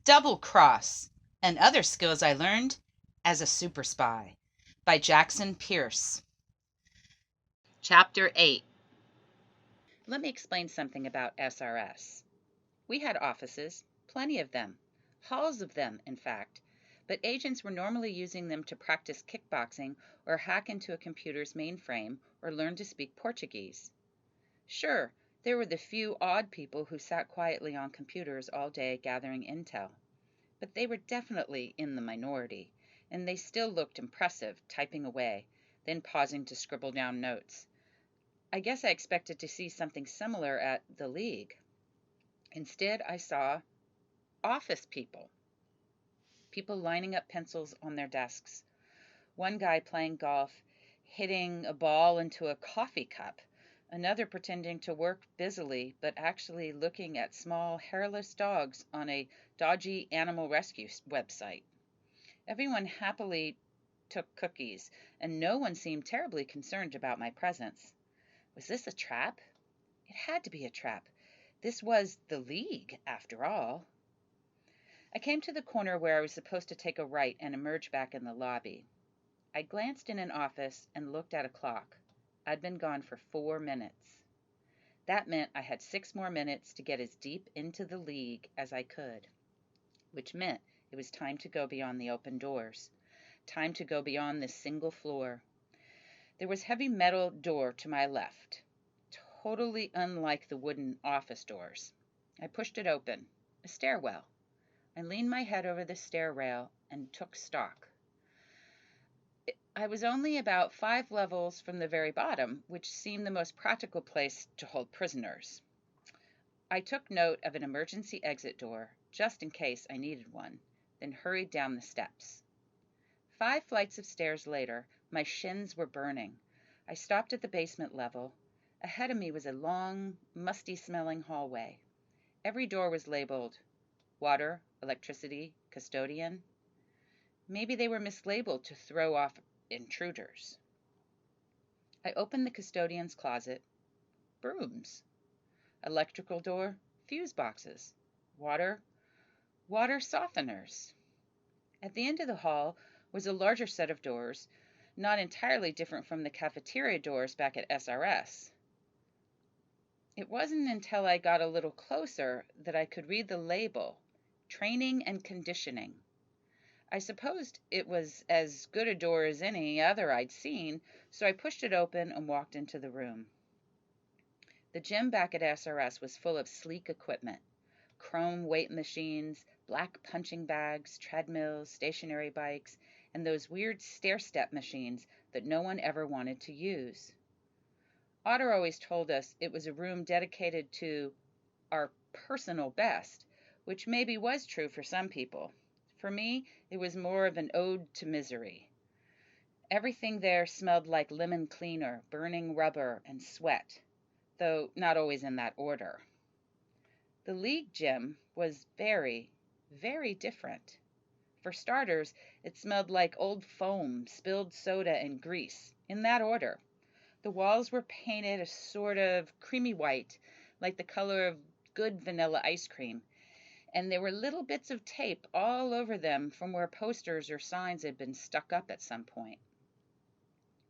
Double Cross, and Other Skills I Learned as a Super Spy by Jackson Pierce. Chapter 8. Let me explain something about SRS. We had offices, plenty of them, halls of them, in fact, but agents were normally using them to practice kickboxing or hack into a computer's mainframe or learn to speak Portuguese. Sure, there were the few odd people who sat quietly on computers all day gathering intel. But they were definitely in the minority, and they still looked impressive, typing away, then pausing to scribble down notes. I guess I expected to see something similar at the League. Instead, I saw office people. People lining up pencils on their desks. One guy playing golf, hitting a ball into a coffee cup. Another pretending to work busily, but actually looking at small, hairless dogs on a dodgy animal rescue website. Everyone happily took cookies, and no one seemed terribly concerned about my presence. Was this a trap? It had to be a trap. This was the League, after all. I came to the corner where I was supposed to take a right and emerge back in the lobby. I glanced in an office and looked at a clock. I'd been gone for 4 minutes. That meant I had 6 more minutes to get as deep into the League as I could, which meant it was time to go beyond the open doors, time to go beyond this single floor. There was a heavy metal door to my left, totally unlike the wooden office doors. I pushed it open, a stairwell. I leaned my head over the stair rail and took stock. I was only about 5 levels from the very bottom, which seemed the most practical place to hold prisoners. I took note of an emergency exit door, just in case I needed one, then hurried down the steps. 5 flights of stairs later, my shins were burning. I stopped at the basement level. Ahead of me was a long, musty-smelling hallway. Every door was labeled water, electricity, custodian. Maybe they were mislabeled to throw off intruders. I opened the custodian's closet. Brooms. Electrical door, fuse boxes. Water softeners. At the end of the hall was a larger set of doors, not entirely different from the cafeteria doors back at SRS. It wasn't until I got a little closer that I could read the label, Training and Conditioning. I supposed it was as good a door as any other I'd seen, so I pushed it open and walked into the room. The gym back at SRS was full of sleek equipment. Chrome weight machines, black punching bags, treadmills, stationary bikes, and those weird stair-step machines that no one ever wanted to use. Otter always told us it was a room dedicated to our personal best, which maybe was true for some people. For me, it was more of an ode to misery. Everything there smelled like lemon cleaner, burning rubber, and sweat, though not always in that order. The League gym was very, very different. For starters, it smelled like old foam, spilled soda, and grease, in that order. The walls were painted a sort of creamy white, like the color of good vanilla ice cream, and there were little bits of tape all over them from where posters or signs had been stuck up at some point.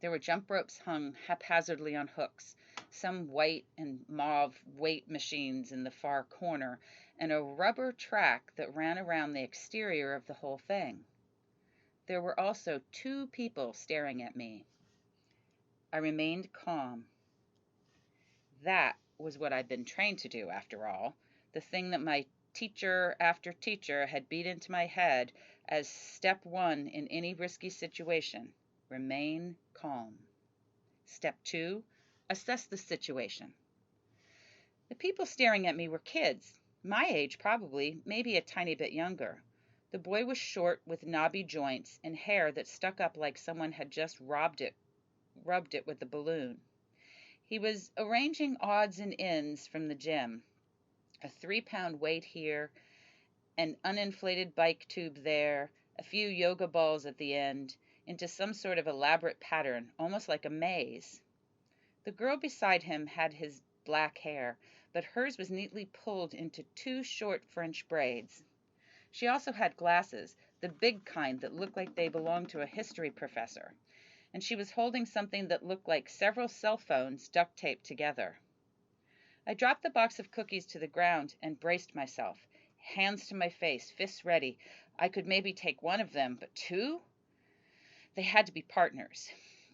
There were jump ropes hung haphazardly on hooks, some white and mauve weight machines in the far corner, and a rubber track that ran around the exterior of the whole thing. There were also 2 people staring at me. I remained calm. That was what I'd been trained to do, after all, the thing that my teacher after teacher had beat into my head as step 1 in any risky situation. Remain calm. Step 2, assess the situation. The people staring at me were kids, my age probably, maybe a tiny bit younger. The boy was short with knobby joints and hair that stuck up like someone had just rubbed it with a balloon. He was arranging odds and ends from the gym. A 3-pound weight here, an uninflated bike tube there, a few yoga balls at the end, into some sort of elaborate pattern, almost like a maze. The girl beside him had his black hair, but hers was neatly pulled into 2 short French braids. She also had glasses, the big kind that looked like they belonged to a history professor, and she was holding something that looked like several cell phones duct taped together. I dropped the box of cookies to the ground and braced myself, hands to my face, fists ready. I could maybe take one of them, but two? They had to be partners.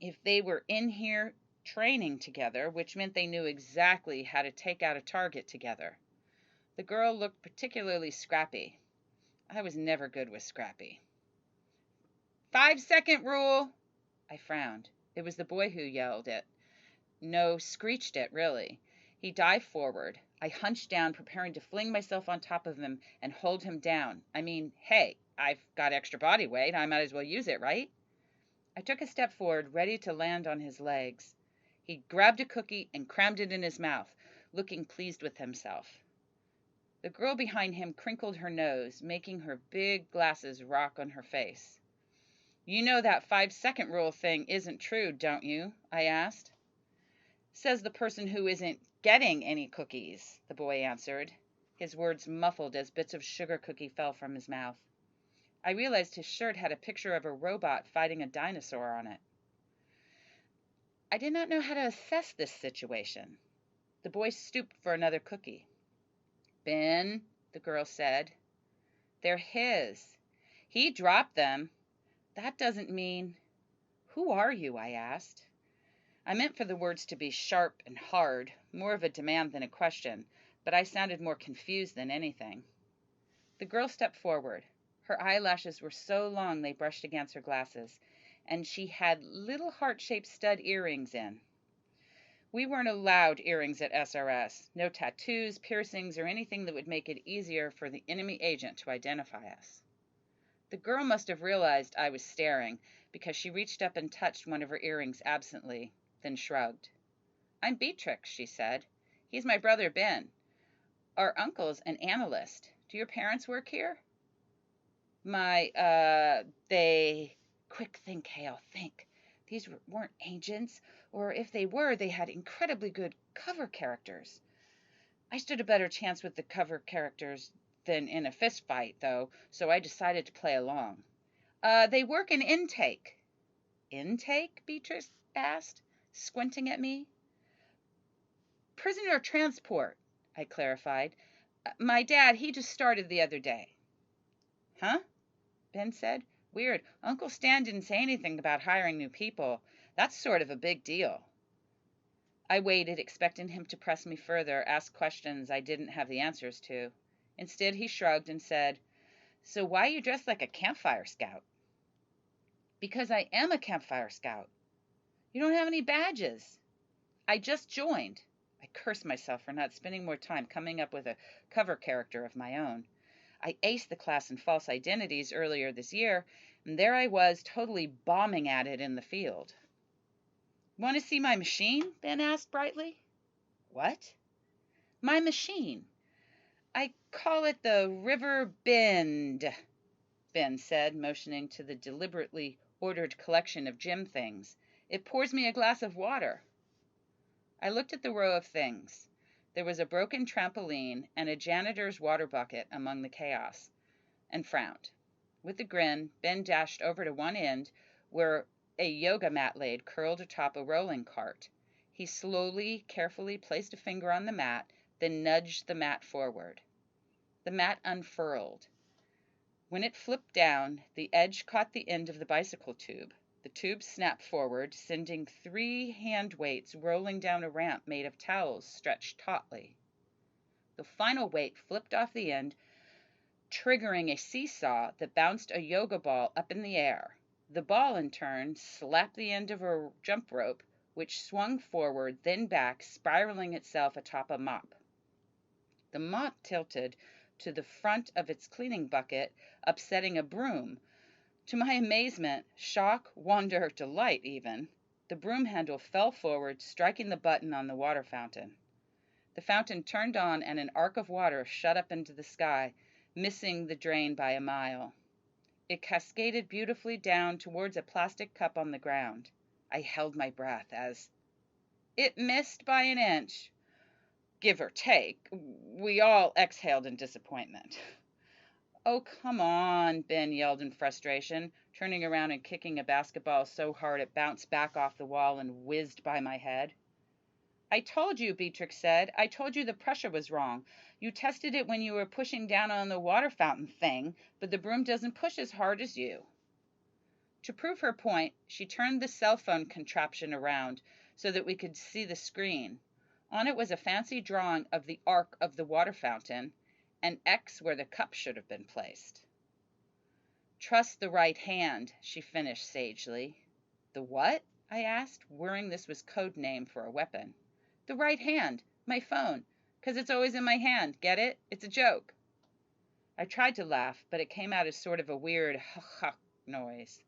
If they were in here training together, which meant they knew exactly how to take out a target together. The girl looked particularly scrappy. I was never good with scrappy. 5-second rule! I frowned. It was the boy who yelled it. No, screeched it, really. He dived forward. I hunched down, preparing to fling myself on top of him and hold him down. I mean, hey, I've got extra body weight. I might as well use it, right? I took a step forward, ready to land on his legs. He grabbed a cookie and crammed it in his mouth, looking pleased with himself. The girl behind him crinkled her nose, making her big glasses rock on her face. You know that 5-second rule thing isn't true, don't you? I asked. Says the person who isn't getting any cookies, the boy answered, his words muffled as bits of sugar cookie fell from his mouth. I realized his shirt had a picture of a robot fighting a dinosaur on it. I did not know how to assess this situation. The boy stooped for another cookie. Ben, the girl said. They're his. He dropped them. That doesn't mean... Who are you? I asked. I meant for the words to be sharp and hard, more of a demand than a question, but I sounded more confused than anything. The girl stepped forward. Her eyelashes were so long they brushed against her glasses, and she had little heart-shaped stud earrings in. We weren't allowed earrings at SRS, no tattoos, piercings, or anything that would make it easier for the enemy agent to identify us. The girl must have realized I was staring, because she reached up and touched one of her earrings absently, then shrugged. I'm Beatrix, she said. He's my brother Ben. Our uncle's an analyst. Do your parents work here? Quick, think, Hale, think. These weren't agents, or if they were, they had incredibly good cover characters. I stood a better chance with the cover characters than in a fist fight, though, so I decided to play along. They work in intake. Intake? Beatrice asked, squinting at me. Prisoner transport, I clarified. My dad, he just started the other day. Huh? Ben said. Weird. Uncle Stan didn't say anything about hiring new people. That's sort of a big deal. I waited, expecting him to press me further, ask questions I didn't have the answers to. Instead, he shrugged and said, So why are you dressed like a campfire scout? Because I am a campfire scout. You don't have any badges. I just joined. I cursed myself for not spending more time coming up with a cover character of my own. I aced the class in false identities earlier this year, and there I was, totally bombing at it in the field. Want to see my machine? Ben asked brightly. What? My machine. I call it the River Bend, Ben said, motioning to the deliberately ordered collection of gym things. It pours me a glass of water. I looked at the row of things. There was a broken trampoline and a janitor's water bucket among the chaos, and frowned. With a grin, Ben dashed over to one end, where a yoga mat laid curled atop a rolling cart. He slowly, carefully placed a finger on the mat, then nudged the mat forward. The mat unfurled. When it flipped down, the edge caught the end of the bicycle tube. The tube snapped forward, sending 3 hand weights rolling down a ramp made of towels stretched tautly. The final weight flipped off the end, triggering a seesaw that bounced a yoga ball up in the air. The ball, in turn, slapped the end of a jump rope, which swung forward, then back, spiraling itself atop a mop. The mop tilted to the front of its cleaning bucket, upsetting a broom. To my amazement, shock, wonder, delight even, the broom handle fell forward, striking the button on the water fountain. The fountain turned on and an arc of water shot up into the sky, missing the drain by a mile. It cascaded beautifully down towards a plastic cup on the ground. I held my breath as it missed by an inch. Give or take. We all exhaled in disappointment. Oh, come on, Ben yelled in frustration, turning around and kicking a basketball so hard it bounced back off the wall and whizzed by my head. I told you, Beatrix said. I told you the pressure was wrong. You tested it when you were pushing down on the water fountain thing, but the broom doesn't push as hard as you. To prove her point, she turned the cell phone contraption around so that we could see the screen. On it was a fancy drawing of the arc of the water fountain, an X where the cup should have been placed. Trust the right hand, she finished sagely. The what? I asked, worrying this was code name for a weapon. The right hand, my phone, 'cause it's always in my hand, get it? It's a joke. I tried to laugh, but it came out as sort of a weird ha-ha noise.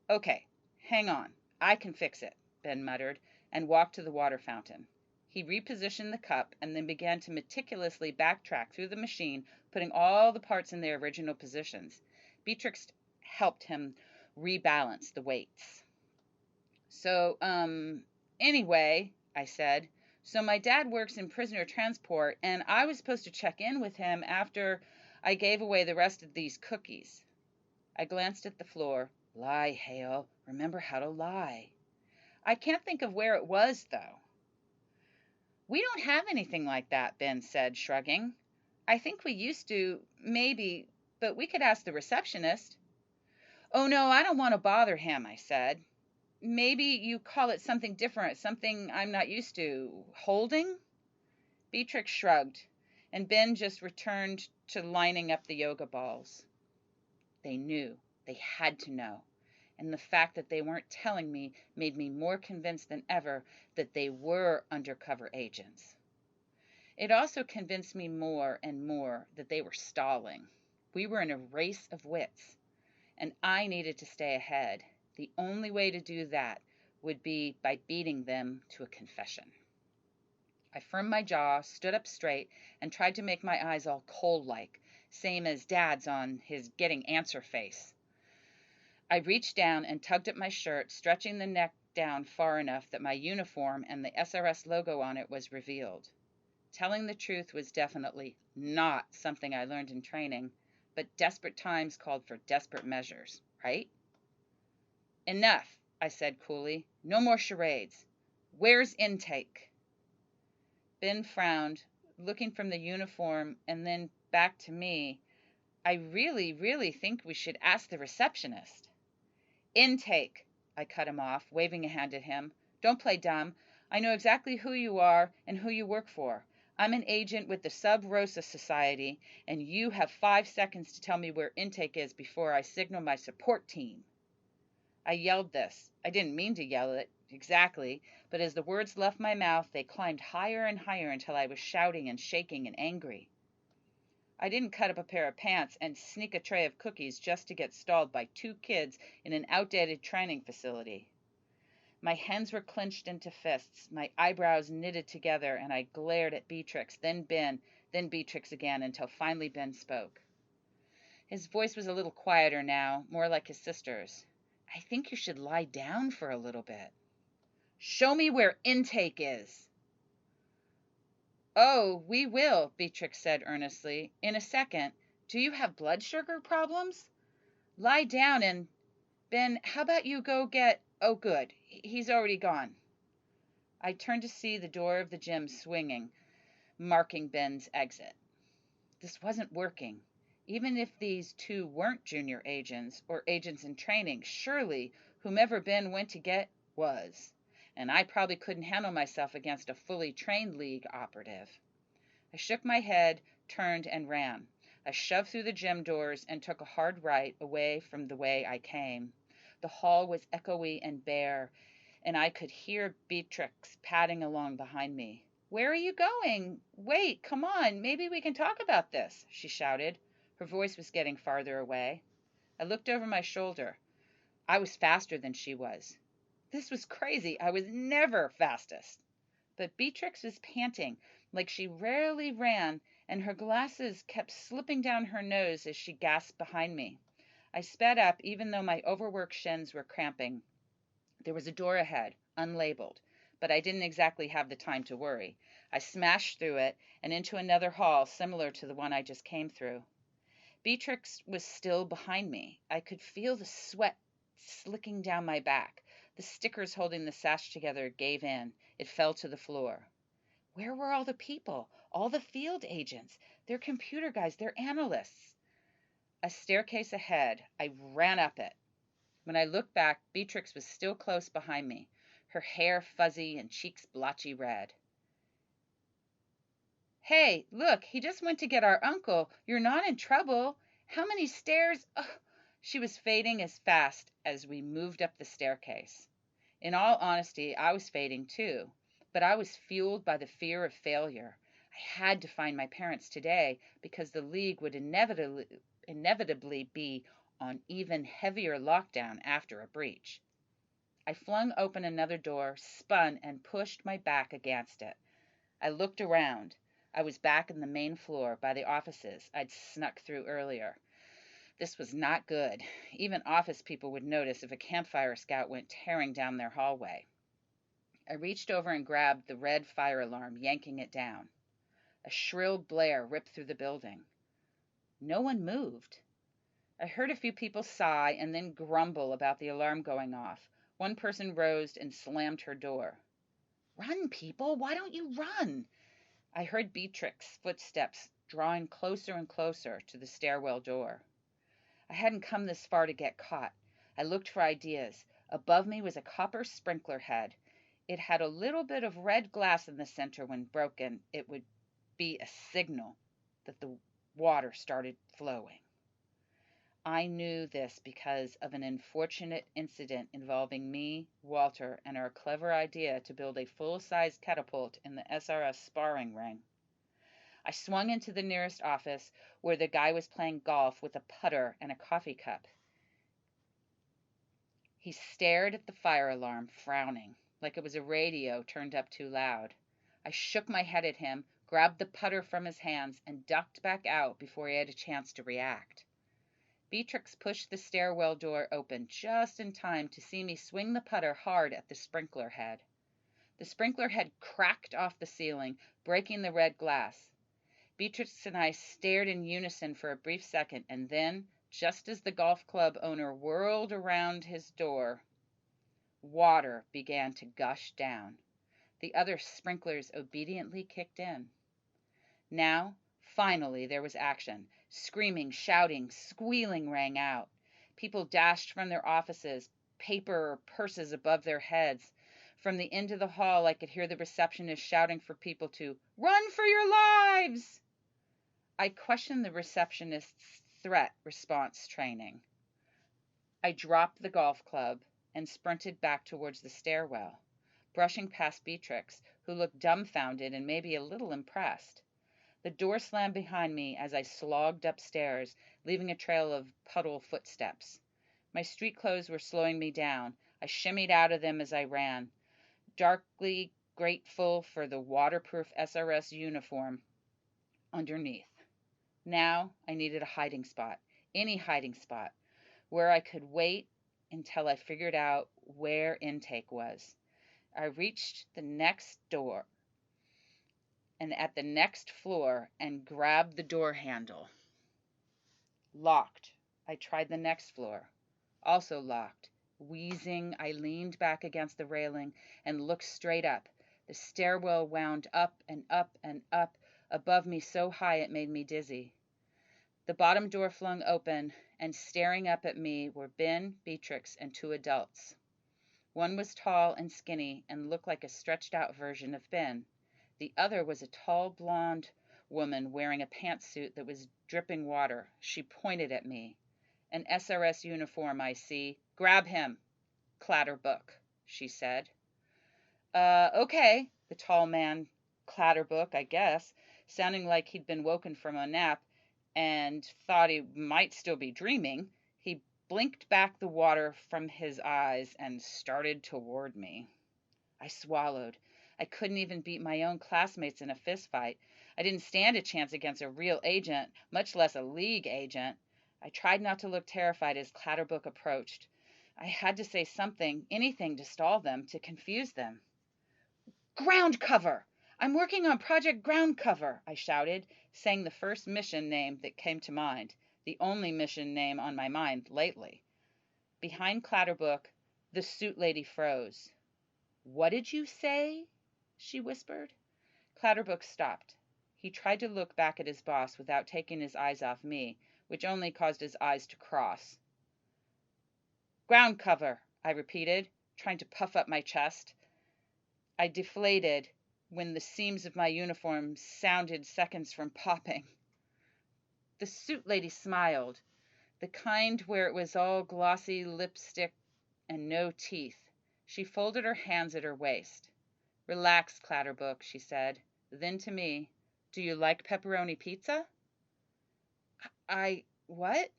Okay, hang on, I can fix it, Ben muttered, and walked to the water fountain. He repositioned the cup and then began to meticulously backtrack through the machine, putting all the parts in their original positions. Beatrix helped him rebalance the weights. So, anyway, I said, so my dad works in prisoner transport, and I was supposed to check in with him after I gave away the rest of these cookies. I glanced at the floor. Lie, Hale. Remember how to lie. I can't think of where it was, though. We don't have anything like that, Ben said, shrugging. I think we used to, maybe, but we could ask the receptionist. Oh, no, I don't want to bother him, I said. Maybe you call it something different, something I'm not used to. Holding? Beatrix shrugged, and Ben just returned to lining up the yoga balls. They knew. They had to know. And the fact that they weren't telling me made me more convinced than ever that they were undercover agents. It also convinced me more and more that they were stalling. We were in a race of wits, and I needed to stay ahead. The only way to do that would be by beating them to a confession. I firmed my jaw, stood up straight, and tried to make my eyes all coal-like, same as Dad's on his getting answer face. I reached down and tugged at my shirt, stretching the neck down far enough that my uniform and the SRS logo on it was revealed. Telling the truth was definitely not something I learned in training, but desperate times called for desperate measures, right? Enough, I said coolly. No more charades. Where's intake? Ben frowned, looking from the uniform and then back to me. I really think we should ask the receptionist. Intake, I cut him off, waving a hand at him. Don't play dumb. I know exactly who you are and who you work for. I'm an agent with the Sub Rosa Society, and you have 5 seconds to tell me where intake is before I signal my support team. I yelled this. I didn't mean to yell it exactly, but as the words left my mouth, they climbed higher and higher until I was shouting and shaking and angry. I didn't cut up a pair of pants and sneak a tray of cookies just to get stalled by 2 kids in an outdated training facility. My hands were clenched into fists, my eyebrows knitted together, and I glared at Beatrix, then Ben, then Beatrix again, until finally Ben spoke. His voice was a little quieter now, more like his sister's. I think you should lie down for a little bit. Show me where intake is. Oh, we will, Beatrix said earnestly. In a second. Do you have blood sugar problems? Lie down and... Ben, how about you go get... Oh, good. He's already gone. I turned to see the door of the gym swinging, marking Ben's exit. This wasn't working. Even if these 2 weren't junior agents or agents in training, surely whomever Ben went to get was. And I probably couldn't handle myself against a fully trained League operative. I shook my head, turned, and ran. I shoved through the gym doors and took a hard right away from the way I came. The hall was echoey and bare, and I could hear Beatrix padding along behind me. Where are you going? Wait, come on, maybe we can talk about this, she shouted. Her voice was getting farther away. I looked over my shoulder. I was faster than she was. This was crazy. I was never fastest. But Beatrix was panting, like she rarely ran, and her glasses kept slipping down her nose as she gasped behind me. I sped up, even though my overworked shins were cramping. There was a door ahead, unlabeled, but I didn't exactly have the time to worry. I smashed through it and into another hall similar to the one I just came through. Beatrix was still behind me. I could feel the sweat slicking down my back. The stickers holding the sash together gave in. It fell to the floor. Where were all the people? All the field agents, their computer guys, their analysts? A staircase ahead. I ran up it. When I looked back, Beatrix was still close behind me, her hair fuzzy and cheeks blotchy red. Hey, look, he just went to get our uncle. You're not in trouble. How many stairs? Ugh. She was fading as fast as we moved up the staircase. In all honesty, I was fading too, but I was fueled by the fear of failure. I had to find my parents today because the League would inevitably be on even heavier lockdown after a breach. I flung open another door, spun, and pushed my back against it. I looked around. I was back in the main floor by the offices I'd snuck through earlier. This was not good. Even office people would notice if a campfire scout went tearing down their hallway. I reached over and grabbed the red fire alarm, yanking it down. A shrill blare ripped through the building. No one moved. I heard a few people sigh and then grumble about the alarm going off. One person rose and slammed her door. Run, people! Why don't you run? I heard Beatrix's footsteps drawing closer and closer to the stairwell door. I hadn't come this far to get caught. I looked for ideas. Above me was a copper sprinkler head. It had a little bit of red glass in the center. When broken, it would be a signal that the water started flowing. I knew this because of an unfortunate incident involving me, Walter, and our clever idea to build a full-size catapult in the SRS sparring ring. I swung into the nearest office where the guy was playing golf with a putter and a coffee cup. He stared at the fire alarm, frowning, like it was a radio turned up too loud. I shook my head at him, grabbed the putter from his hands, and ducked back out before he had a chance to react. Beatrix pushed the stairwell door open just in time to see me swing the putter hard at the sprinkler head. The sprinkler head cracked off the ceiling, breaking the red glass. Beatrix and I stared in unison for a brief second, and then, just as the golf club owner whirled around his door, water began to gush down. The other sprinklers obediently kicked in. Now, finally, there was action. Screaming, shouting, squealing rang out. People dashed from their offices, paper or purses above their heads. From the end of the hall, I could hear the receptionist shouting for people to run for your lives. I questioned the receptionist's threat response training. I dropped the golf club and sprinted back towards the stairwell, brushing past Beatrix, who looked dumbfounded and maybe a little impressed. The door slammed behind me as I slogged upstairs, leaving a trail of puddle footsteps. My street clothes were slowing me down. I shimmied out of them as I ran, darkly grateful for the waterproof SRS uniform underneath. Now I needed a hiding spot, any hiding spot, where I could wait until I figured out where intake was. I reached the next door and at the next floor and grabbed the door handle. Locked. I tried the next floor. Also locked. Wheezing, I leaned back against the railing and looked straight up. The stairwell wound up and up and up above me so high it made me dizzy. The bottom door flung open, and staring up at me were Ben, Beatrix, and two adults. One was tall and skinny and looked like a stretched-out version of Ben. The other was a tall, blonde woman wearing a pantsuit that was dripping water. She pointed at me. An SRS uniform, I see. Grab him. Clatterbook, she said. Okay, the tall man, Clatterbook, I guess, sounding like he'd been woken from a nap and thought he might still be dreaming. He blinked back the water from his eyes and started toward me. I swallowed. I couldn't even beat my own classmates in a fistfight. I didn't stand a chance against a real agent, much less a League agent. I tried not to look terrified as Clatterbook approached. I had to say something, anything to stall them, to confuse them. Ground cover! I'm working on Project Ground Cover, I shouted, saying the first mission name that came to mind. the only mission name on my mind lately. Behind Clatterbook, the suit lady froze. "What did you say?" she whispered. Clatterbook stopped. He tried to look back at his boss without taking his eyes off me, which only caused his eyes to cross. "Ground cover," I repeated, trying to puff up my chest. I deflated when the seams of my uniform sounded seconds from popping. The suit lady smiled, the kind where it was all glossy lipstick and no teeth. She folded her hands at her waist. "Relax, Clatterbook," she said. Then to me, "Do you like pepperoni pizza?" What?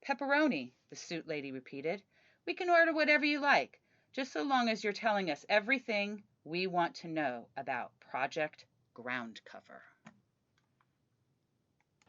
"Pepperoni," the suit lady repeated. "We can order whatever you like, just so long as you're telling us everything we want to know about Project Ground Cover."